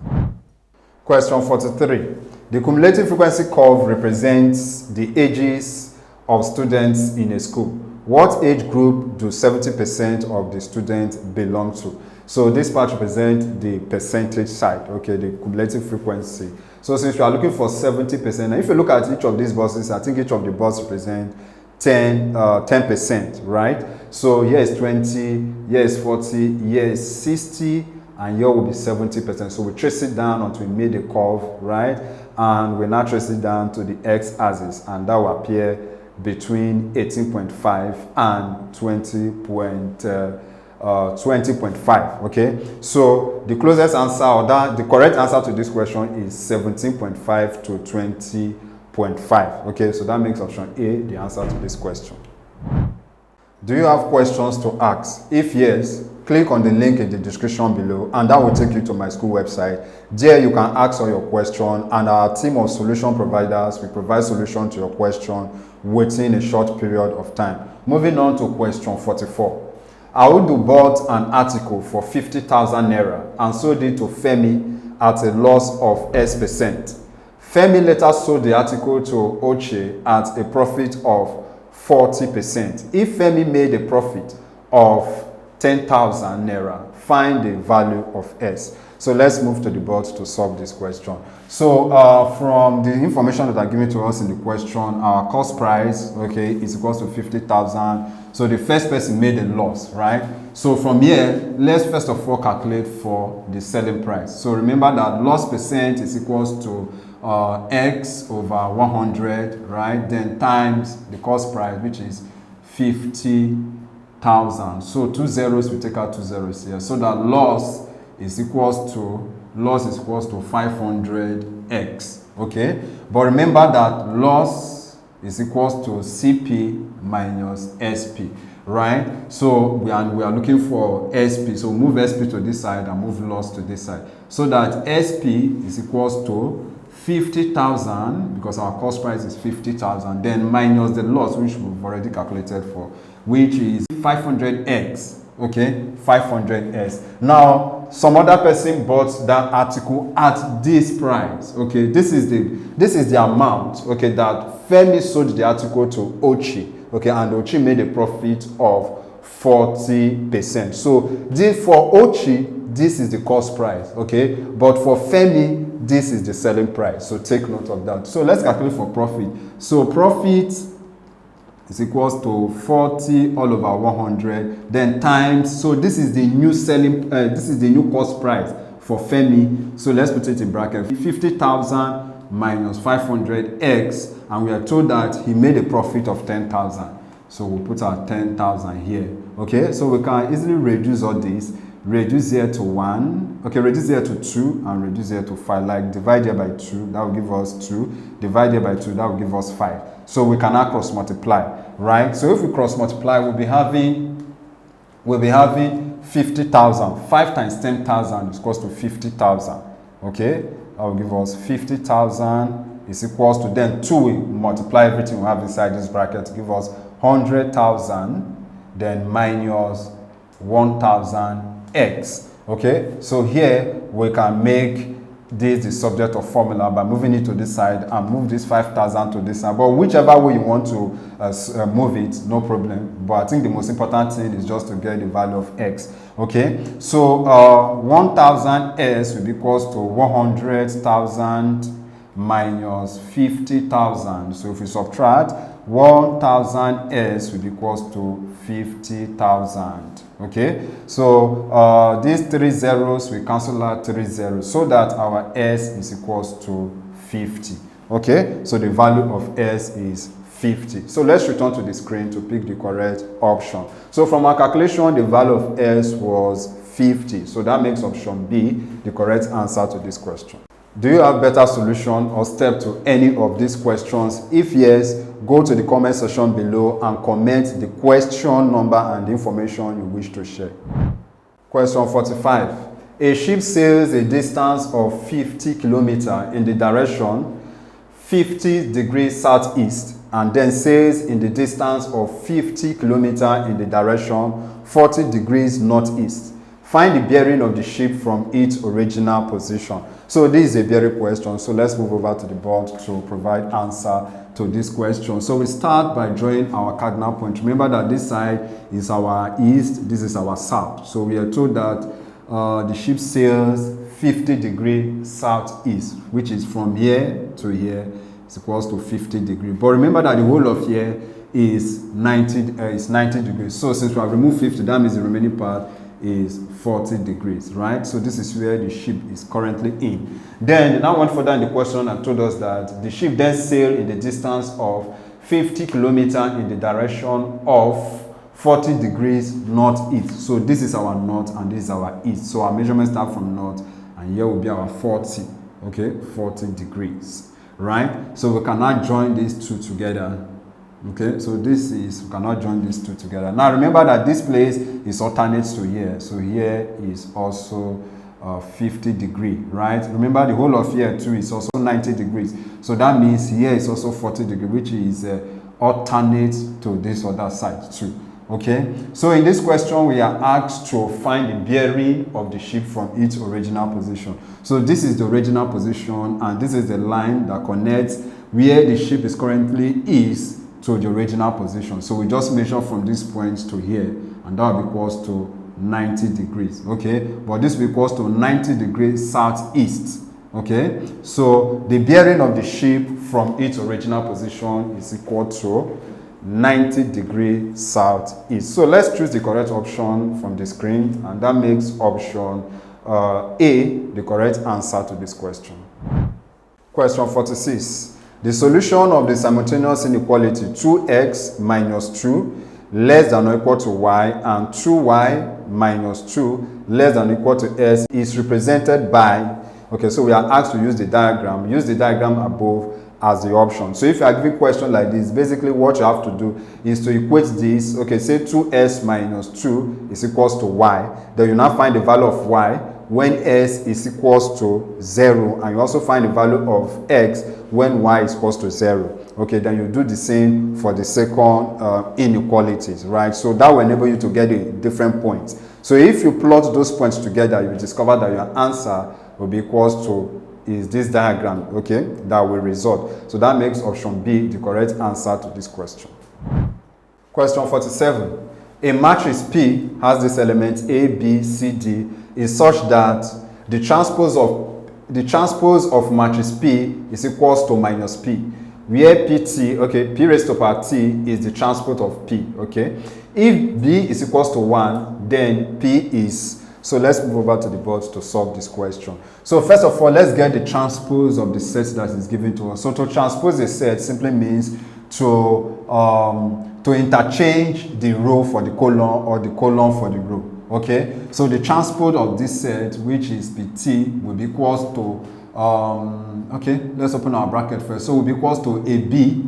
Question 43. The cumulative frequency curve represents the ages of students in a school. What age group do 70% of the students belong to? So this part represents the percentage side, okay, the cumulative frequency. So since you are looking for 70%, and if you look at each of these boxes, I think each of the boxes represent 10%, right? So here is 20, here is 40, here is 60, and here will be 70%. So we trace it down until we made a curve, right? And we now trace it down to the x-axis, and that will appear between 18.5 and 20.5. Okay, so the closest answer, or the correct answer to this question is 17.5 to 20.5. Okay, so that makes option A the answer to this question. Do you have questions to ask? If yes, click on the link in the description below, and that will take you to my school website. There you can ask all your questions, and our team of solution providers will provide solution to your question within a short period of time. Moving on to question 44. Audu bought an article for 50,000 naira and sold it to Femi at a loss of S%. Femi later sold the article to Oche at a profit of 40%. If Femi made a profit of 10,000 naira, find the value of S. So let's move to the board to solve this question. So from the information that are given to us in the question, our cost price, okay, is equals to 50,000. So the first person made a loss, right? So from here, let's first of all calculate for the selling price. So remember that loss percent is equals to x over 100, right? Then times the cost price, which is 50,000. So 2 zeros, we take out 2 zeros here. So that loss is equals to 500x. Okay, but remember that loss is equals to CP minus SP, right? So we are looking for SP. So move SP to this side and move loss to this side, so that SP is equals to 50,000, because our cost price is 50,000, then minus the loss, which we've already calculated for, which is 500x. Okay, 500s. Now some other person bought that article at this price. Okay, this is the amount, okay, that Femi sold the article to Ochi. Okay, and Ochi made a profit of 40%. So this, for Ochi, this is the cost price, okay, but for Femi, this is the selling price. So take note of that. So let's calculate for profit. So profit is equals to 40 all over 100, then times, so this is the new selling, this is the new cost price for Femi. So let's put it in bracket, 50,000 minus 500x, and we are told that he made a profit of 10,000. So we'll put our 10,000 here. Okay, so we can easily reduce all this. Reduce here to 1, okay, reduce here to 2, and reduce here to 5. Like divide here by 2, that will give us 2. Divide here by 2, that will give us 5. So we cannot cross multiply, right? So if we cross multiply, we'll be having 50,000. 5 times 10,000 is equals to 50,000. Okay, that will give us 50,000 is equals to, then 2, we multiply everything we have inside this bracket to give us 100,000, then minus 1,000x. Okay, so here we can make this the subject of formula by moving it to this side and move this 5,000 to this side, but whichever way you want to move it, no problem. But I think the most important thing is just to get the value of x. Okay, so 1,000s will be equals to 100,000 minus 50,000. So if we subtract, 1,000s will be equals to 50,000. Okay, so these 3 zeros, we cancel out 3 zeros so that our s is equals to 50. Okay, so the value of s is 50. So let's return to the screen to pick the correct option. So from our calculation, the value of s was 50. So that makes option B the correct answer to this question. Do you have better solution or step to any of these questions? If yes, go to the comment section below and comment the question number and the information you wish to share. Question 45. A ship sails a distance of 50 kilometers in the direction 50 degrees southeast and then sails in the distance of 50 kilometers in the direction 40 degrees northeast. Find the bearing of the ship from its original position. So this is a bearing question. So let's move over to the board to provide answer to this question. So we start by drawing our cardinal point. Remember that this side is our east, this is our south. So we are told that the ship sails 50 degrees southeast, which is from here to here, is equals to 50 degrees. But remember that the whole of here is 90 degrees. So since we have removed 50, that means the remaining part is 40 degrees, right? So this is where the ship is currently in. Then they now went further in the question and told us that the ship then sailed in the distance of 50 kilometers in the direction of 40 degrees northeast. So this is our north and this is our east. So our measurement start from north and here will be our 40, okay, 40 degrees, right? So we cannot join these two together. Okay, so this is, we cannot join these two together. Now remember that this place is alternate to here. So here is also 50 degrees, right? Remember the whole of here too is also 90 degrees. So that means here is also 40 degrees, which is alternate to this other side too. Okay, so in this question we are asked to find the bearing of the ship from its original position. So this is the original position and this is the line that connects where the ship is currently is to the original position. So we just measure from this point to here and that will be equals to 90 degrees. Okay, but this will be equals to 90 degrees southeast. Okay, so the bearing of the ship from its original position is equal to 90 degrees southeast. So let's choose the correct option from the screen and that makes option A the correct answer to this question. Question 46. The solution of the simultaneous inequality 2x minus 2 less than or equal to y and 2y minus 2 less than or equal to s is represented by, okay, so we are asked to use the diagram. Use the diagram above as the option. So if you are given a question like this, basically what you have to do is to equate this. Okay, say 2s minus 2 is equals to y. Then you now find the value of y when s is equals to 0, and you also find the value of x when y is equals to 0. Okay, then you do the same for the second inequalities, right? So that will enable you to get a different point. So if you plot those points together, you will discover that your answer will be equals to is this diagram, okay, that will result. So that makes option B the correct answer to this question. Question 47. A matrix P has this element A, B, C, D is such that the transpose of matrix P is equals to minus P, where PT, okay, P raised to power T is the transpose of P, okay. If B is equals to 1, then P is. So let's move over to the board to solve this question. So first of all, let's get the transpose of the set that is given to us. So to transpose a set simply means to interchange the row for the column or the column for the row. Okay, so the transpose of this set, which is PT, will be equals to okay, let's open our bracket first. So will be equals to AB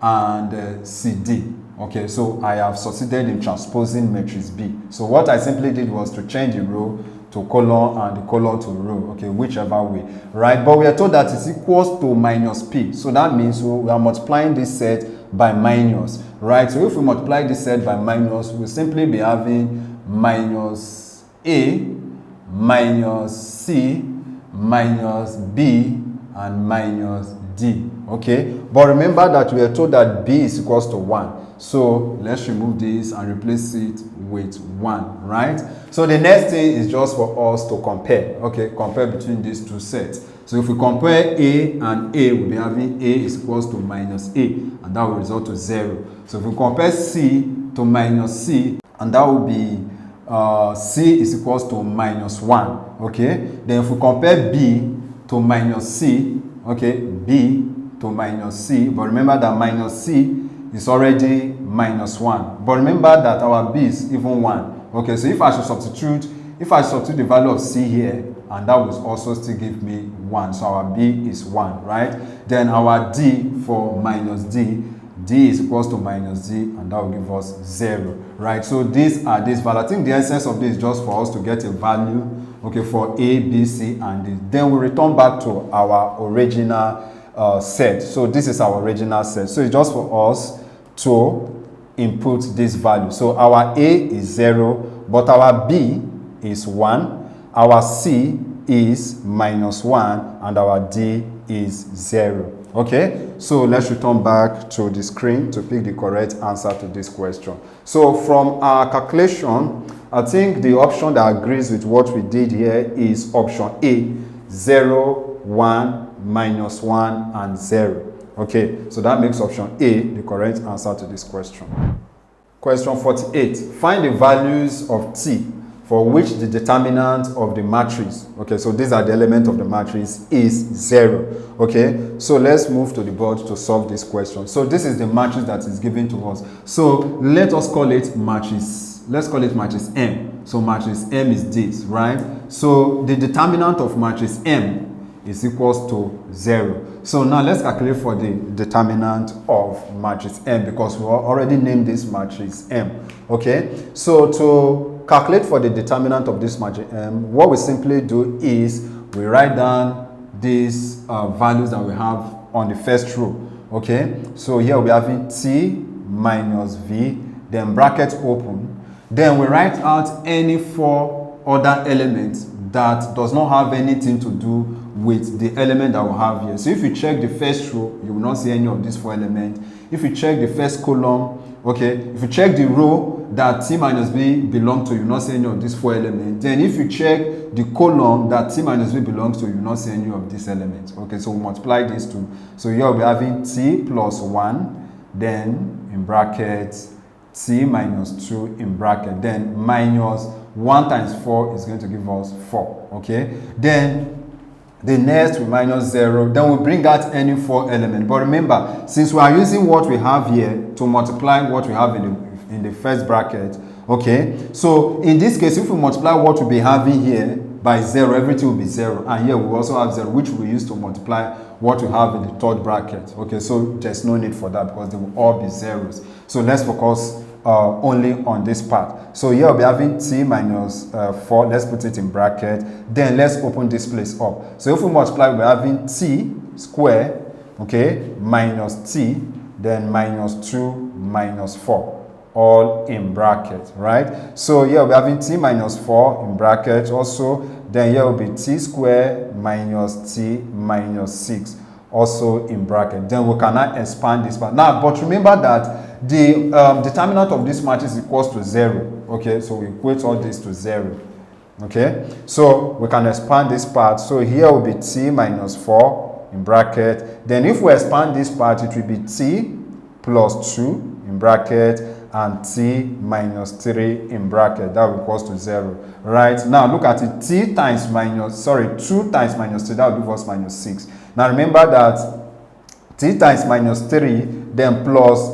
and CD. Okay, so I have succeeded in transposing matrix B. So what I simply did was to change the row to column and the column to row, okay, whichever way, right? But we are told that it's equals to minus P. So that means we are multiplying this set by minus, right? So if we multiply this set by minus, we'll simply be having minus A, minus C, minus B, and minus D, okay? But remember that we are told that B is equals to 1. So let's remove this and replace it with 1, right? So the next thing is just for us to compare, okay? Compare between these two sets. So if we compare A and A, we'll be having A is equals to minus A, and that will result to 0. So if we compare C to minus C, and that will be C is equals to minus 1, okay? Then if we compare B to minus C, okay, B to minus C, but remember that minus C is already minus 1. But remember that our B is even 1. Okay, so if I should substitute the value of C here, and that will also still give me 1. So our B is 1, right? Then our D for minus D, D is equals to minus D, and that will give us 0, right? So these are this value. I think the essence of this is just for us to get a value, okay, for A, B, C, and D. Then we return back to our original set. So this is our original set. So it's just for us to input this value. So our A is 0, but our B is 1, our C is minus 1, and our D is 0. Okay, so let's return back to the screen to pick the correct answer to this question. So from our calculation, I think the option that agrees with what we did here is option A, 0, 1, minus 1, and 0. Okay, so that makes option A the correct answer to this question. Question 48. Find the values of T for which the determinant of the matrix, okay, so these are the elements of the matrix, is 0. Okay, so let's move to the board to solve this question. So this is the matrix that is given to us. So let us call it matrix. Let's call it matrix M. So matrix M is this, right? So the determinant of matrix M is equals to 0. So now let's calculate for the determinant of matrix M, because we already named this matrix M. Okay, so to calculate for the determinant of this matrix M, what we simply do is we write down these values that we have on the first row. Okay, so here we have T minus V, then bracket open. Then we write out any 4 other elements that does not have anything to do with the element that we have here. So if you check the first row, you will not see any of these 4 elements. If you check the first column, okay, if you check the row that T minus B belongs to, you will not see any of these 4 elements. Then if you check the column that T minus B belongs to, you will not see any of these elements. Okay, so we multiply these two. So here we'll be having T plus 1, then in brackets T minus 2 in bracket, then minus 1 times 4 is going to give us 4. Okay, then the next we minus 0, then we bring out any 4 elements. But remember, since we are using what we have here to multiply what we have in the first bracket, okay, so in this case, if we multiply what we'll be having here by 0, everything will be 0, and here we also have 0, which we use to multiply what we have in the third bracket. Okay, so there's no need for that because they will all be zeros. So let's focus only on this part. So here we'll be having T minus 4, let's put it in bracket, then let's open this place up. So if we multiply, we're having T square, okay, minus T, then minus 2 minus 4. all in bracket, right? So here we're having t minus 4 in bracket also. Then here will be t squared minus t minus 6 also in bracket. Then we cannot expand this part. Now, but remember that the determinant of this matrix is equals to 0. Okay, so we equate all this to 0. Okay, so we can expand this part. So here will be t minus 4 in bracket. Then if we expand this part, it will be t plus 2 in bracket and t minus 3 in bracket. That will equals to 0. Right, now look at it. 2 times minus 3, that will give us minus 6. Now remember that t times minus 3 then plus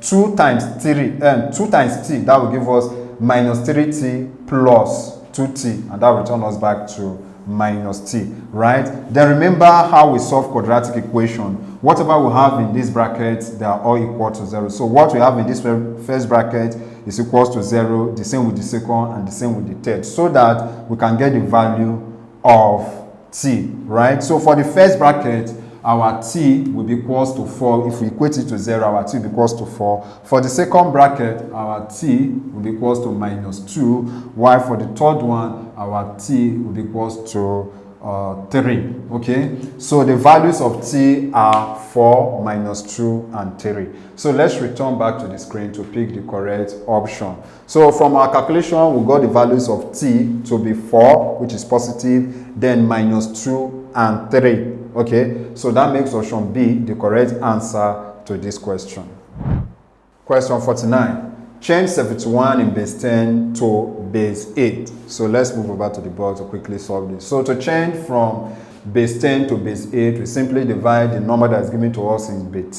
2 times 3 and 2 times t, that will give us minus 3t plus 2t, and that will return us back to minus t, right? Then remember how we solve quadratic equation. Whatever we have in this bracket, they are all equal to 0. So what we have in this first bracket is equals to 0, the same with the second and the same with the third, so that we can get the value of t, right? So for the first bracket, our t will be equals to 4. If we equate it to 0, our t will be equals to 4. For the second bracket, our t will be equals to minus 2, while for the third one, our t will be equals to 3. Okay, so the values of t are 4, minus 2, and 3. So let's return back to the screen to pick the correct option. So from our calculation, we got the values of t to be 4, which is positive, then minus 2 and 3. Okay, so that makes option B the correct answer to this question. Question 49. Change 71 in base 10 to base 8. So let's move over to the board to quickly solve this. So to change from base 10 to base 8, we simply divide the number that is given to us in base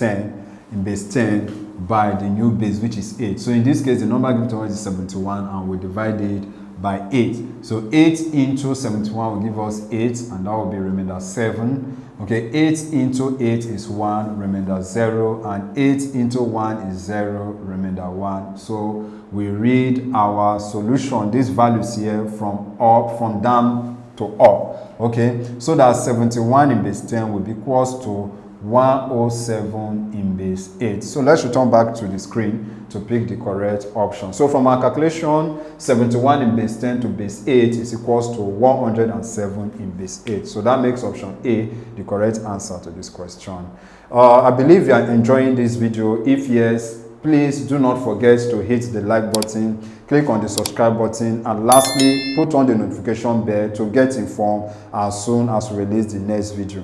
10 by the new base, which is 8. So in this case, the number given to us is 71, and we divide it by 8. So 8 into 71 will give us 8, and that will be remainder 7. Okay, 8 into 8 is 1, remainder 0, and 8 into 1 is 0, remainder 1. So we read our solution, these values here, from down to up. Okay, so that 71 in base 10 will be equals to 107 in base 8. So let's return back to the screen to pick the correct option. So from our calculation, 71 in base 10 to base 8 is equals to 107 in base 8. So that makes option A the correct answer to this question. I believe you are enjoying this video. If yes, please do not forget to hit the like button, click on the subscribe button, and lastly, put on the notification bell to get informed as soon as we release the next video.